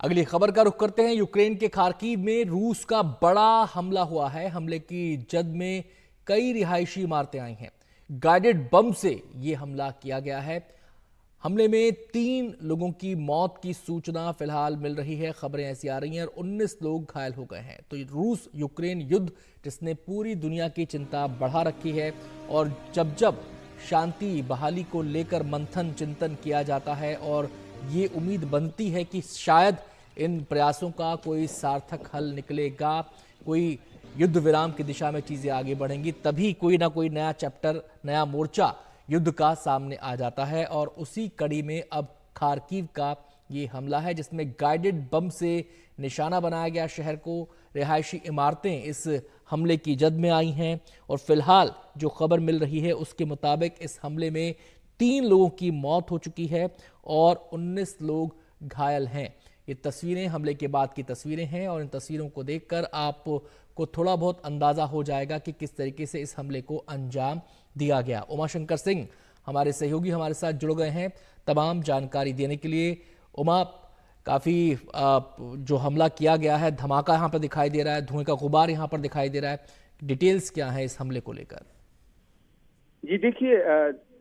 अगली खबर का रुख करते हैं। यूक्रेन के खार्किव में रूस का बड़ा हमला हुआ है। हमले की जद में कई रिहायशी इमारतें आई हैं। गाइडेड बम से यह हमला किया गया है। हमले में 3 लोगों की मौत की सूचना फिलहाल मिल रही है। खबरें ऐसी आ रही हैं और 19 लोग घायल हो गए हैं। तो रूस यूक्रेन युद्ध जिसने पूरी दुनिया की चिंता बढ़ा रखी है और जब जब शांति बहाली को लेकर मंथन चिंतन किया जाता है और ये उम्मीद बनती है कि शायद इन प्रयासों का कोई सार्थक हल निकलेगा, कोई युद्ध विराम की दिशा में चीजें आगे बढ़ेंगी, तभी कोई ना कोई नया चैप्टर, नया मोर्चा युद्ध का सामने आ जाता है। और उसी कड़ी में अब खार्किव का ये हमला है जिसमें गाइडेड बम से निशाना बनाया गया शहर को। रिहायशी इमारतें इस हमले की जद में आई हैं और फिलहाल जो खबर मिल रही है उसके मुताबिक इस हमले में 3 लोगों की मौत हो चुकी है और 19 लोग घायल हैं। ये तस्वीरें हमले के बाद की तस्वीरें हैं और इन तस्वीरों को देखकर आपको थोड़ा बहुत अंदाजा हो जाएगा कि किस तरीके से इस हमले को अंजाम दिया गया। उमाशंकर सिंह हमारे सहयोगी हमारे साथ जुड़ गए हैं तमाम जानकारी देने के लिए। उमा, काफी जो हमला किया गया है, धमाका यहाँ पर दिखाई दे रहा है, धुएं का गुबार यहाँ पर दिखाई दे रहा है, डिटेल्स क्या है इस हमले को लेकर? जी देखिए,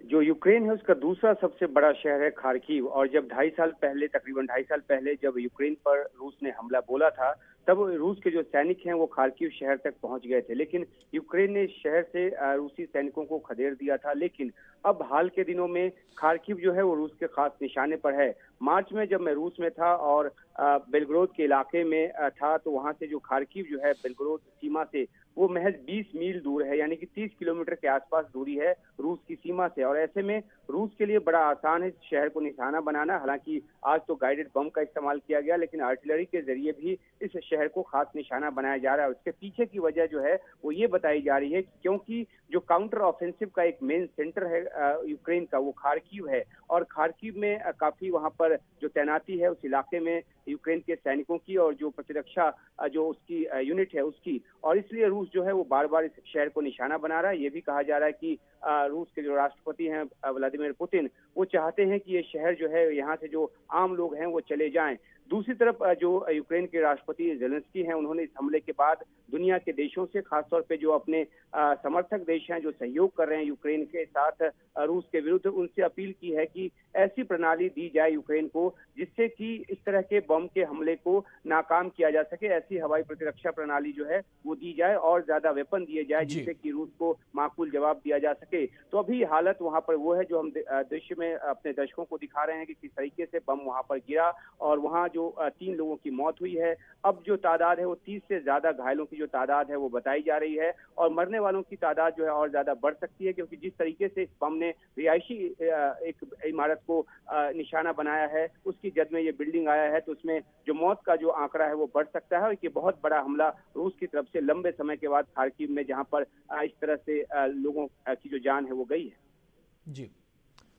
जो यूक्रेन है उसका दूसरा सबसे बड़ा शहर है खार्किव। और जब तकरीबन 2.5 साल पहले जब यूक्रेन पर रूस ने हमला बोला था, तब रूस के जो सैनिक हैं वो खार्किव शहर तक पहुंच गए थे, लेकिन यूक्रेन ने शहर से रूसी सैनिकों को खदेड़ दिया था। लेकिन अब हाल के दिनों में खार्किव जो है वो रूस के खास निशाने पर है। मार्च में जब मैं रूस में था और बेलग्रोद के इलाके में था, तो वहां से जो खार्किव जो है बेलग्रोद सीमा से वो महज 20 मील दूर है, यानी कि 30 किलोमीटर के आसपास दूरी है रूस की सीमा से। और ऐसे में रूस के लिए बड़ा आसान है शहर को निशाना बनाना। हालांकि आज तो गाइडेड बम का इस्तेमाल किया गया, लेकिन आर्टिलरी के जरिए भी इस शहर को खास निशाना बनाया जा रहा है। उसके पीछे की वजह जो है वो ये बताई जा रही है क्योंकि जो काउंटर ऑफेंसिव का एक मेन सेंटर है यूक्रेन का, वो खार्किव है। और खार्किव में काफी वहां पर जो तैनाती है उस इलाके में यूक्रेन के सैनिकों की और जो प्रतिरक्षा जो उसकी यूनिट है उसकी, और इसलिए रूस जो है वो बार बार इस शहर को निशाना बना रहा है। ये भी कहा जा रहा है कि रूस के जो राष्ट्रपति हैं व्लादिमीर पुतिन, वो चाहते हैं कि ये शहर जो है यहाँ से जो आम लोग हैं वो चले जाएं। दूसरी तरफ जो यूक्रेन के राष्ट्रपति जेलेंस्की हैं, उन्होंने इस हमले के बाद दुनिया के देशों से, खासतौर पे जो अपने समर्थक देश हैं जो सहयोग कर रहे हैं यूक्रेन के साथ रूस के विरुद्ध, उनसे अपील की है कि ऐसी प्रणाली दी जाए यूक्रेन को जिससे कि इस तरह के बम के हमले को नाकाम किया जा सके। ऐसी हवाई प्रतिरक्षा प्रणाली जो है वो दी जाए और ज्यादा वेपन दिए जाए जिससे कि रूस को माकूल जवाब दिया जा सके। तो अभी हालत वहां पर वो है जो हम दृश्य में अपने दर्शकों को दिखा रहे हैं कि किस तरीके से बम वहां पर गिरा और वहां जो 3 लोगों की मौत हुई है। अब जो तादाद है वो 30 से ज्यादा घायलों की जो तादाद है वो बताई जा रही है और मरने वालों की तादाद जो है और ज्यादा बढ़ सकती है, क्योंकि जिस तरीके से इस बम ने रिहायशी एक इमारत को निशाना बनाया है, उसकी जद में ये बिल्डिंग आया है, तो उसमें जो मौत का जो आंकड़ा है वो बढ़ सकता है। और ये बहुत बड़ा हमला रूस की तरफ से लंबे समय के बाद खार्किव में, जहां पर इस तरह से लोगों की जो जान है वो गई है। जी,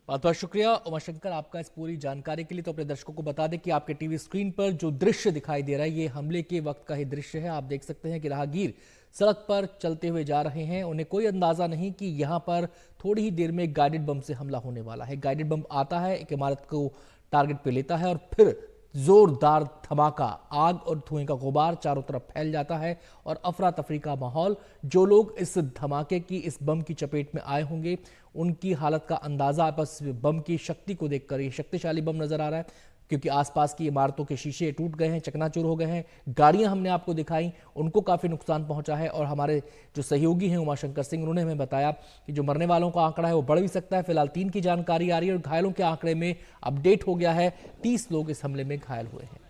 बहुत बहुत शुक्रिया उमाशंकर आपका इस पूरी जानकारी के लिए। तो अपने दर्शकों को बता दें कि आपके टीवी स्क्रीन पर जो दृश्य दिखाई दे रहा है ये हमले के वक्त का ही दृश्य है। आप देख सकते हैं कि राहगीर सड़क पर चलते हुए जा रहे हैं। उन्हें कोई अंदाजा नहीं कि यहां पर थोड़ी ही देर में गाइडेड बम से हमला होने वाला है। गाइडेड बम आता है, एक इमारत को टारगेट पे लेता है और फिर जोरदार धमाका, आग और धुएं का गुबार चारों तरफ फैल जाता है और अफरा तफरी का माहौल। जो लोग इस धमाके की, इस बम की चपेट में आए होंगे, उनकी हालत का अंदाजा बस बम की शक्ति को देखकर, ये शक्तिशाली बम नजर आ रहा है क्योंकि आसपास की इमारतों के शीशे टूट गए हैं, चकनाचूर हो गए हैं। गाड़ियां हमने आपको दिखाई, उनको काफी नुकसान पहुंचा है। और हमारे जो सहयोगी हैं उमाशंकर सिंह, उन्होंने हमें बताया कि जो मरने वालों का आंकड़ा है वो बढ़ भी सकता है। फिलहाल 3 की जानकारी आ रही है और घायलों के आंकड़े में अपडेट हो गया है, 30 लोग इस हमले में घायल हुए हैं।